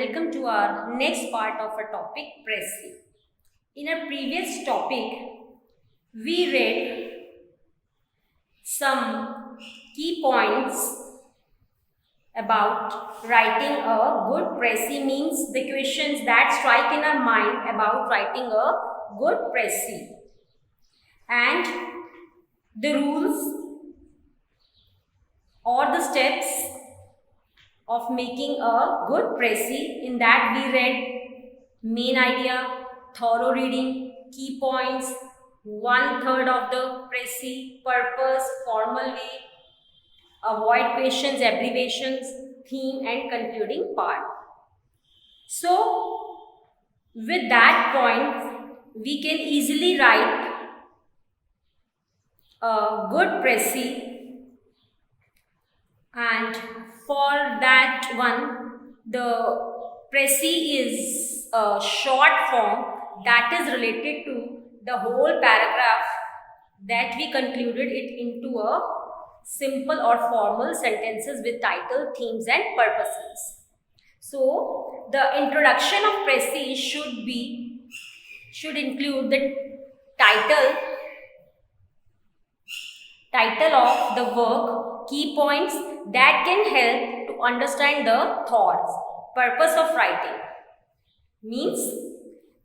welcome to our next part of our topic, Pressy. In our previous topic, we read some key points about writing a good Pressy, means the questions that strike in our mind about writing a good Pressy, and the rules or the steps of making a good Pressy. In that we read main idea, thorough reading, key points, 1/3 of the Pressy, purpose, formal way, avoid questions, abbreviations, theme and concluding part. So with that point, we can easily write a good Pressy, and for that one, the Pressy is a short form that is related to the whole paragraph that we concluded it into a simple or formal sentences with title, themes and purposes. So the introduction of Pressy should include the title of the work, key points that can help to understand the thoughts, purpose of writing. Means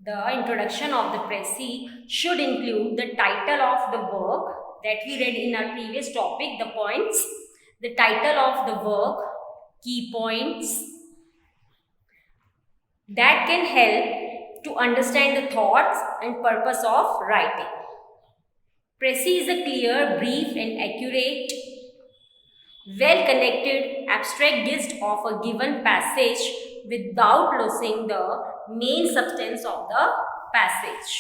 the introduction of the Pressy should include the title of the work that we read in our previous topic, the points, the title of the work, key points that can help to understand the thoughts and purpose of writing. Pressy is a clear, brief and accurate, well-connected, abstract gist of a given passage without losing the main substance of the passage.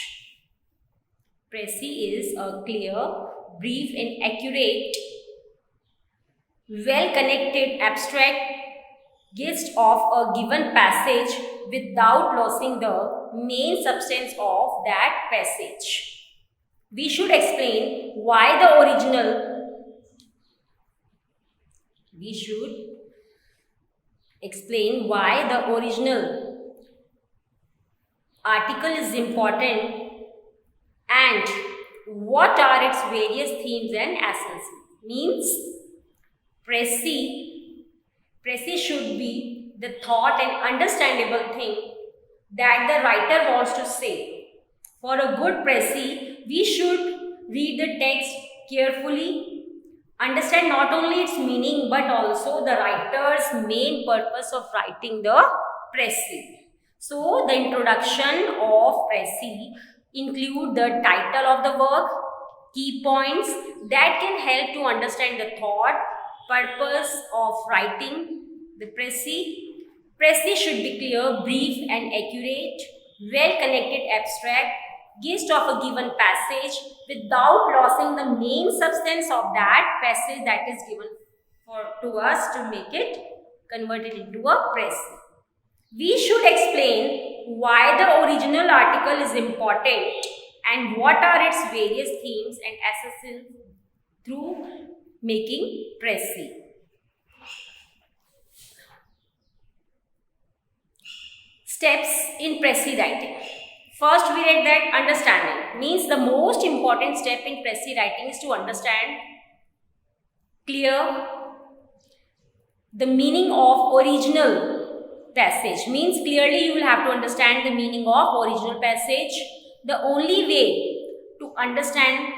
Pressy is a clear, brief and accurate, well-connected, abstract gist of a given passage without losing the main substance of that passage. We should explain why the original article is important and what are its various themes and essences. Means Pressy should be the thought and understandable thing that the writer wants to say. For a good Pressy, we should read the text carefully, understand not only its meaning but also the writer's main purpose of writing the Pressy. So the introduction of Pressy include the title of the work, key points that can help to understand the thought, purpose of writing the Pressy. Pressy should be clear, brief and accurate, well-connected, abstract gist of a given passage without losing the main substance of that passage that is given to us to make it converted into a Pressy. We should explain why the original article is important and what are its various themes and essences through making Pressy. Steps in Pressy writing. First, we read that understanding, means the most important step in Pressy writing is to understand clear the meaning of original passage. Means clearly you will have to understand the meaning of original passage. The only way to understand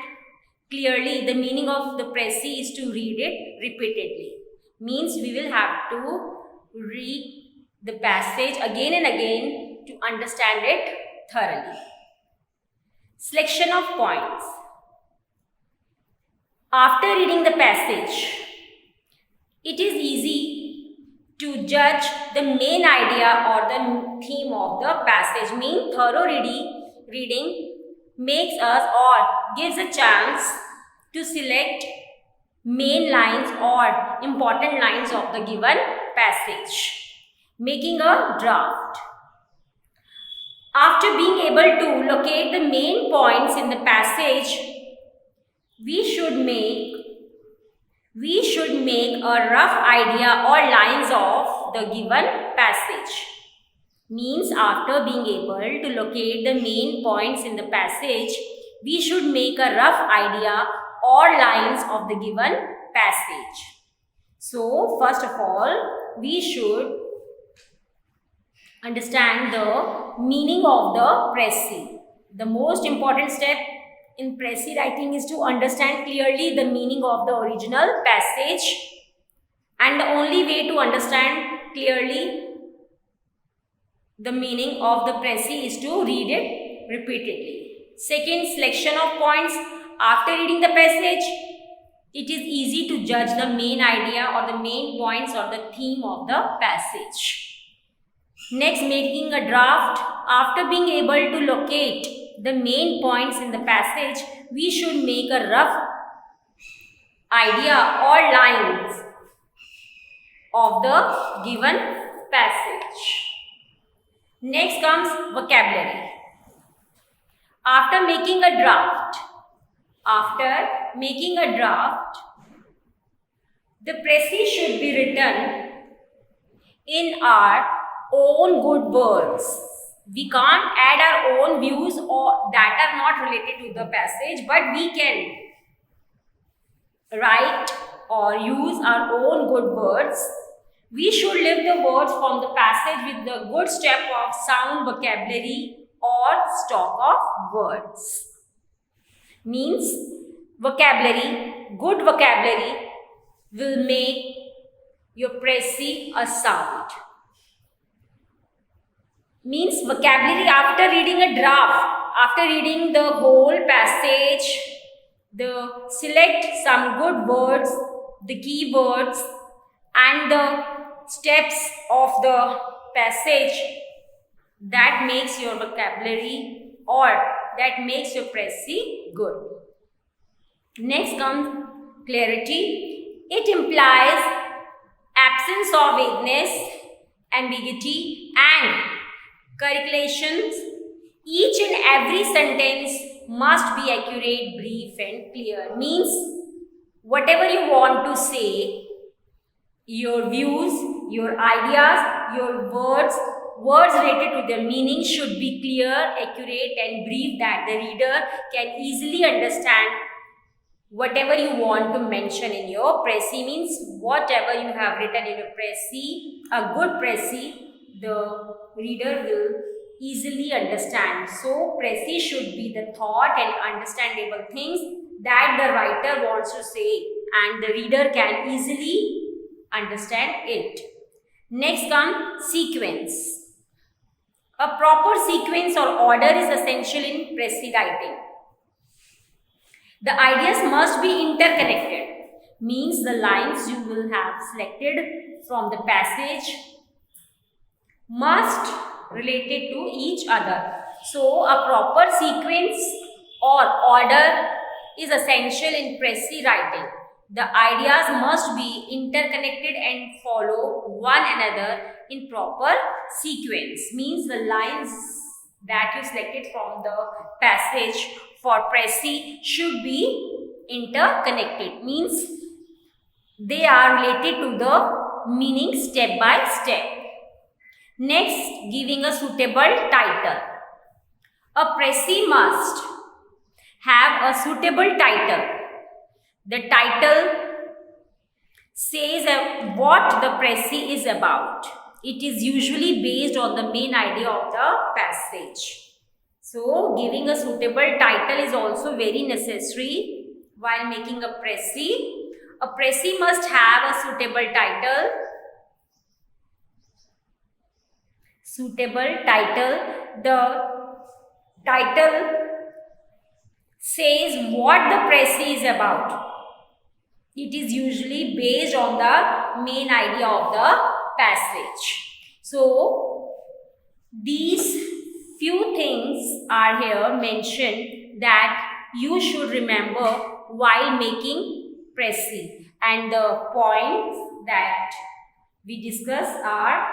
clearly the meaning of the Pressy is to read it repeatedly. Means we will have to read the passage again and again to understand it thoroughly. Selection of points. After reading the passage, it is easy to judge the main idea or the theme of the passage. Means thorough reading makes us or gives a chance to select main lines or important lines of the given passage, making a draft. After being able to locate the main points in the passage, we should make a rough idea or lines of the given passage. Means after being able to locate the main points in the passage, we should make a rough idea or lines of the given passage. So first of all, we should understand the meaning of the Pressy. The most important step in Pressy writing is to understand clearly the meaning of the original passage, and the only way to understand clearly the meaning of the Pressy is to read it repeatedly. Second, selection of points. After reading the passage, it is easy to judge the main idea or the main points or the theme of the passage. Next, making a draft. After being able to locate the main points in the passage, we should make a rough idea or lines of the given passage. Next comes vocabulary. After making a draft, the Pressy should be written in our own good words. We can't add our own views or that are not related to the passage, but we can write or use our own good words. We should live the words from the passage with the good step of sound vocabulary or stock of words. Means vocabulary, good vocabulary will make your Pressy a sound. Means vocabulary after reading a draft, after reading the whole passage, select some good words, the key words and the steps of the passage that makes your vocabulary or that makes your Pressy good. Next comes clarity. It implies absence of vagueness, ambiguity and calculations. Each and every sentence must be accurate, brief and clear. Means whatever you want to say, your views, your ideas, your words related to their meaning should be clear, accurate and brief, that the reader can easily understand whatever you want to mention in your Pressy. Means whatever you have written in your Pressy, a good Pressy, the reader will easily understand. So Pressy should be the thought and understandable things that the writer wants to say and the reader can easily understand it. Next comes sequence. A proper sequence or order is essential in Pressy writing. The ideas must be interconnected. Means the lines you will have selected from the passage must related to each other. So a proper sequence or order is essential in Pressy writing. The ideas must be interconnected and follow one another in proper sequence. Means the lines that you selected from the passage for Pressy should be interconnected. Means they are related to the meaning step by step. Next, giving a suitable title. A Pressy must have a suitable title. The title says what the Pressy is about. It is usually based on the main idea of the passage. So, giving a suitable title is also very necessary while making a Pressy. A Pressy must have a suitable title. The title says what the Pressy is about. It is usually based on the main idea of the passage. So, these few things are here mentioned that you should remember while making Pressy. And the points that we discuss are: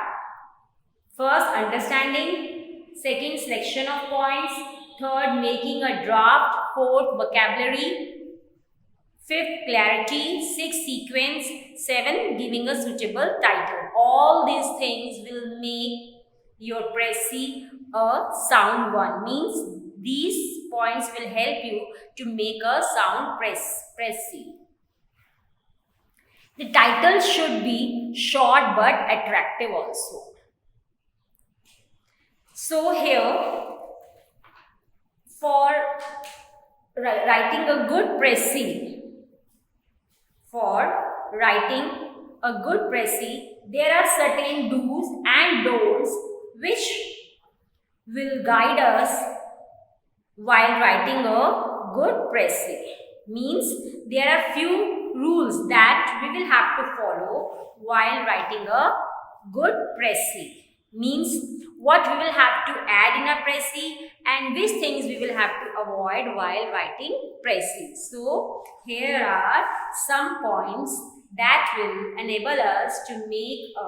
first, understanding; second, selection of points; third, making a draft; fourth, vocabulary; fifth, clarity; sixth, sequence; seven, giving a suitable title. All these things will make your Pressy a sound one. Means these points will help you to make a sound Pressy. The title should be short but attractive also. So here, for writing a good Pressy, there are certain do's and don'ts which will guide us while writing a good Pressy. Means there are few rules that we will have to follow while writing a good Pressy. Means what we will have to add in a Pressy and which things we will have to avoid while writing Pressy. So here are some points that will enable us to make a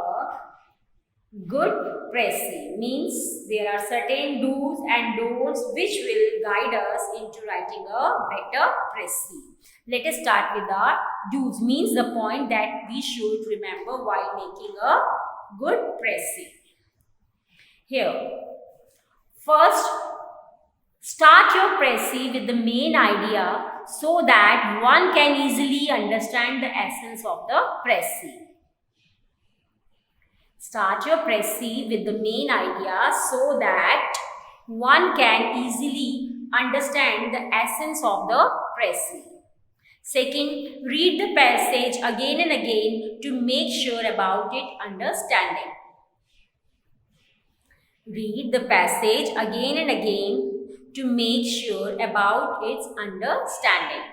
good Pressy. Means there are certain do's and don'ts which will guide us into writing a better Pressy. Let us start with our do's. Means the point that we should remember while making a good Pressy. Here, first, start your Pressy with the main idea so that one can easily understand the essence of the Pressy. Start your Pressy with the main idea so that one can easily understand the essence of the Pressy. Second, read the passage again and again to make sure about its understanding. Read the passage again and again to make sure about its understanding.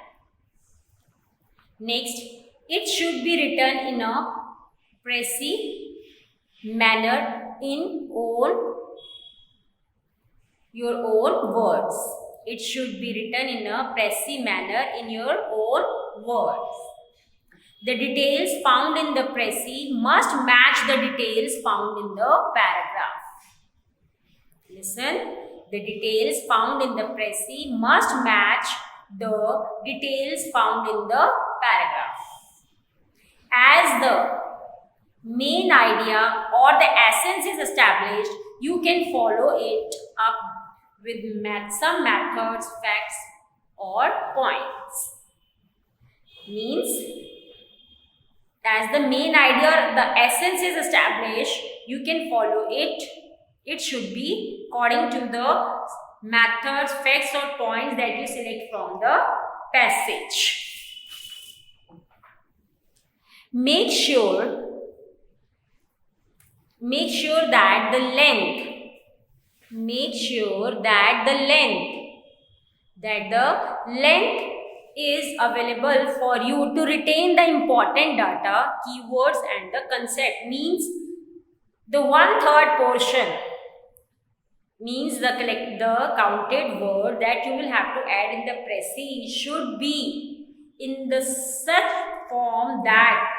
Next, it should be written in a Pressy manner in your own words. It should be written in a Pressy manner in your own words. The details found in the Pressy must match the details found in the paragraph. Listen, the details found in the Pressy must match the details found in the paragraph. As the main idea or the essence is established, you can follow it up with some methods, facts or points. Means, as the main idea, the essence is established, you can follow it. It should be according to the methods, facts or points that you select from the passage. Make sure that the length is available for you to retain the important data, keywords and the concept. Means the 1/3 portion means the counted word that you will have to add in the Pressy should be in the such form that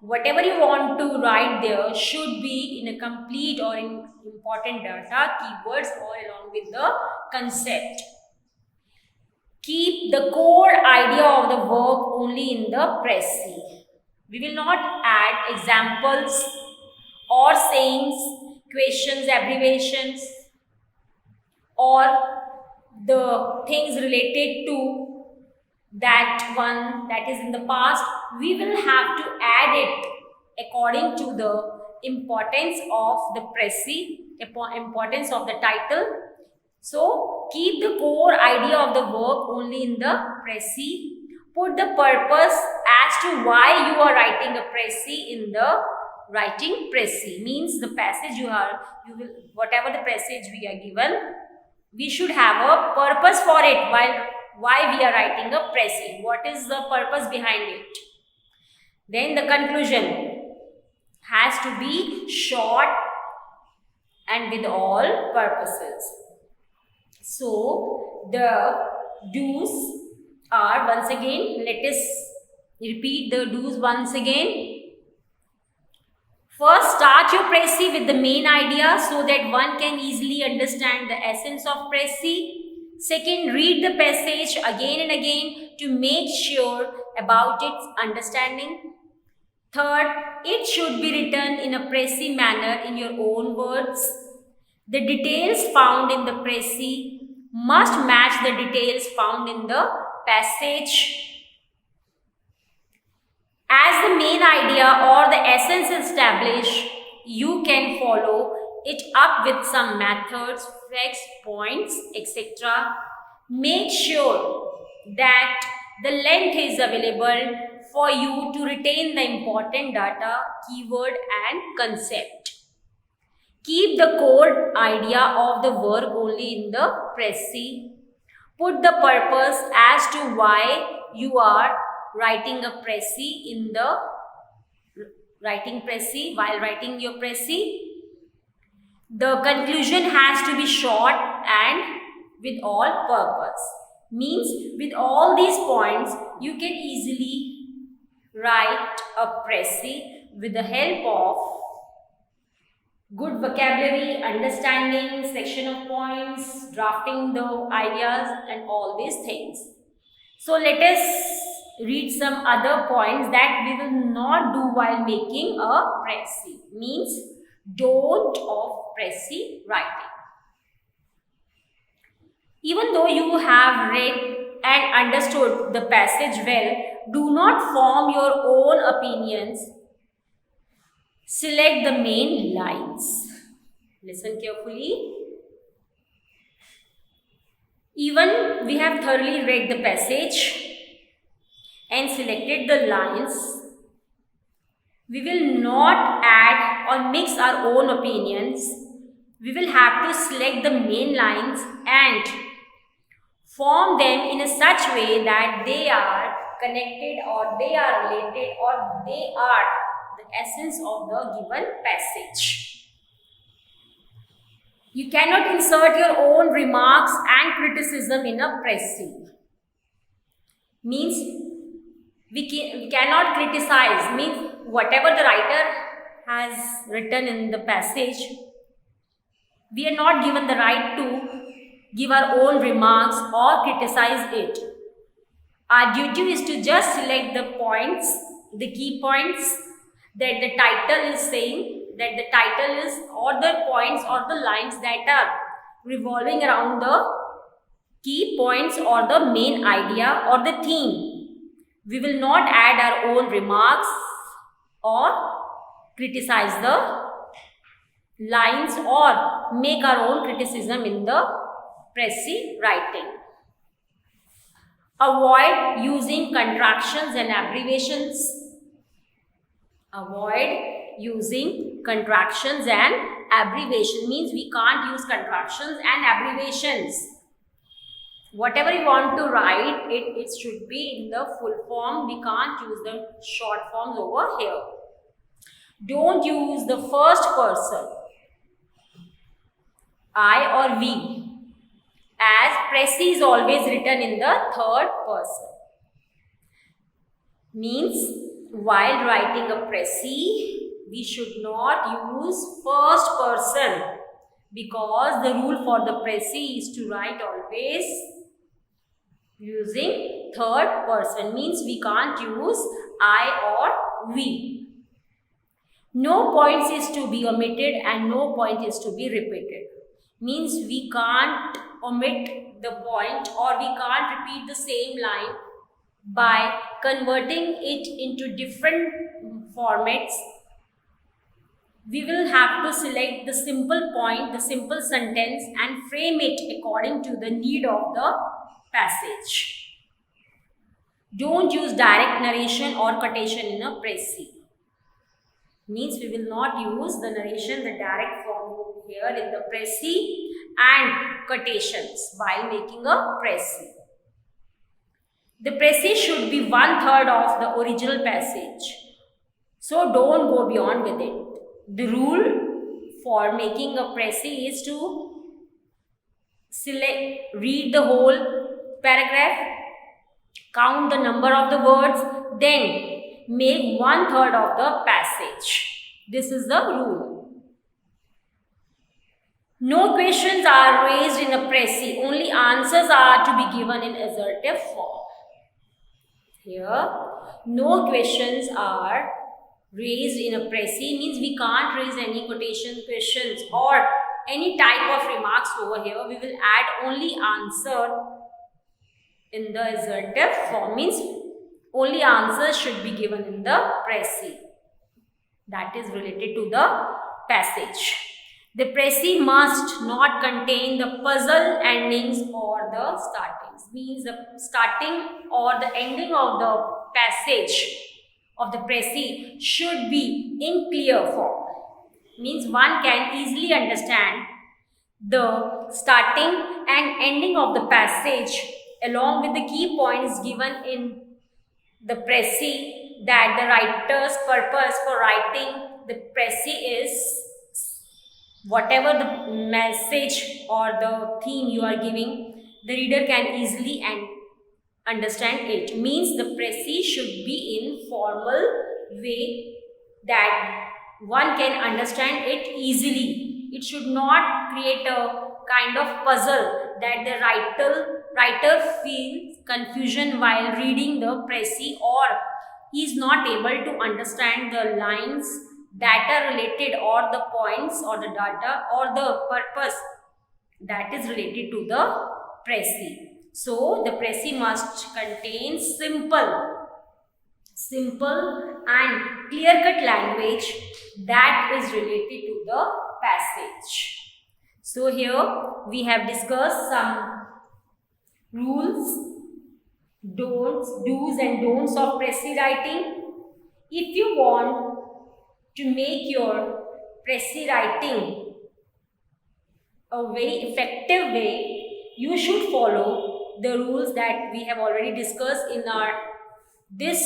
whatever you want to write there should be in a complete or in important data, keywords or along with the concept. Keep the core idea of the work only in the Pressy. We will not add examples or sayings, questions, abbreviations or the things related to that one that is in the past. We will have to add it according to the importance of the Pressy, importance of the title. So, keep the core idea of the work only in the Pressy. Put the purpose as to why you are writing a Pressy in the writing Pressy. Means the passage whatever the passage we are given, we should have a purpose for it why we are writing a Pressy. What is the purpose behind it? Then the conclusion has to be short and with all purposes. So, the do's are, once again, let us repeat the do's once again. First, start your Pressy with the main idea so that one can easily understand the essence of Pressy. Second, read the passage again and again to make sure about its understanding. Third, it should be written in a Pressy manner in your own words. The details found in the Pressy must match the details found in the passage. As the main idea or the essence is established, you can follow it up with some methods, facts, points, etc. Make sure that the length is available for you to retain the important data, keyword and concept. Keep the core idea of the work only in the Pressy. Put the purpose as to why you are writing a Pressy in the while writing your Pressy. The conclusion has to be short and with all purpose. Means with all these points you can easily write a Pressy with the help of good vocabulary, understanding, section of points, drafting the ideas and all these things. So let us read some other points that we will not do while making a Pressy. Means don't of Pressy writing. Even though you have read and understood the passage well, do not form your own opinions. Select the main lines. Listen carefully. Even we have thoroughly read the passage and selected the lines, we will not add or mix our own opinions. We will have to select the main lines and form them in a such way that they are connected or they are related or they are the essence of the given passage. You cannot insert your own remarks and criticism in a Pressy. Means we cannot criticize. Means whatever the writer has written in the passage, we are not given the right to give our own remarks or criticize it. Our duty is to just select the points, the key points that the title is saying, that the title is, or the points or the lines that are revolving around the key points or the main idea or the theme. We will not add our own remarks or criticize the lines or make our own criticism in the Pressy writing. Avoid using contractions and abbreviations. Avoid using contractions and abbreviations. Means we can't use contractions and abbreviations. Whatever you want to write, it should be in the full form. We can't use the short forms over here. Don't use the first person, I or we, as Pressy is always written in the third person. Means while writing a Pressy, we should not use first person, because the rule for the Pressy is to write always using third person. Means we can't use I or we. No points is to be omitted and no point is to be repeated. Means we can't omit the point or we can't repeat the same line by converting it into different formats. We will have to select the simple point, the simple sentence and frame it according to the need of the passage. Don't use direct narration or quotation in a Pressy. Means we will not use the narration, the direct form here in the Pressy and quotations while making a Pressy. The Pressy should be 1/3 of the original passage. So don't go beyond with it. The rule for making a Pressy is to read the whole paragraph, count the number of the words, then make 1/3 of the passage. This is the rule. No questions are raised in a Pressy. Only answers are to be given in assertive form. Here, no questions are raised in a Pressy. Means we can't raise any quotation questions or any type of remarks over here, we will add only answer in the assertive form, means only answers should be given in the Pressy. That is related to the passage. The Pressy must not contain the puzzle endings or the startings. Means the starting or the ending of the passage of the Pressy should be in clear form. Means one can easily understand the starting and ending of the passage along with the key points given in the Pressy, that the writer's purpose for writing the Pressy is whatever the message or the theme you are giving, the reader can easily understand it. Means the Pressy should be in formal way that one can understand it easily. It should not create a kind of puzzle that the writer feels confusion while reading the Pressy, or he is not able to understand the lines that are related, or the points or the data or the purpose that is related to the Pressy. So the Pressy must contain simple and clear-cut language that is related to the passage. So here we have discussed some rules, do's and don'ts of Pressy writing. If you want to make your Pressy writing a very effective way, you should follow the rules that we have already discussed in our this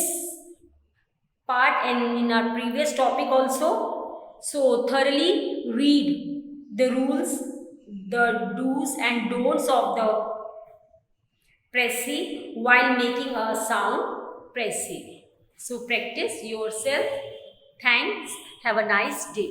part and in our previous topic also. So thoroughly read the rules, the do's and don'ts of the Pressy while making a sound Pressy. So practice yourself. Thanks. Have a nice day.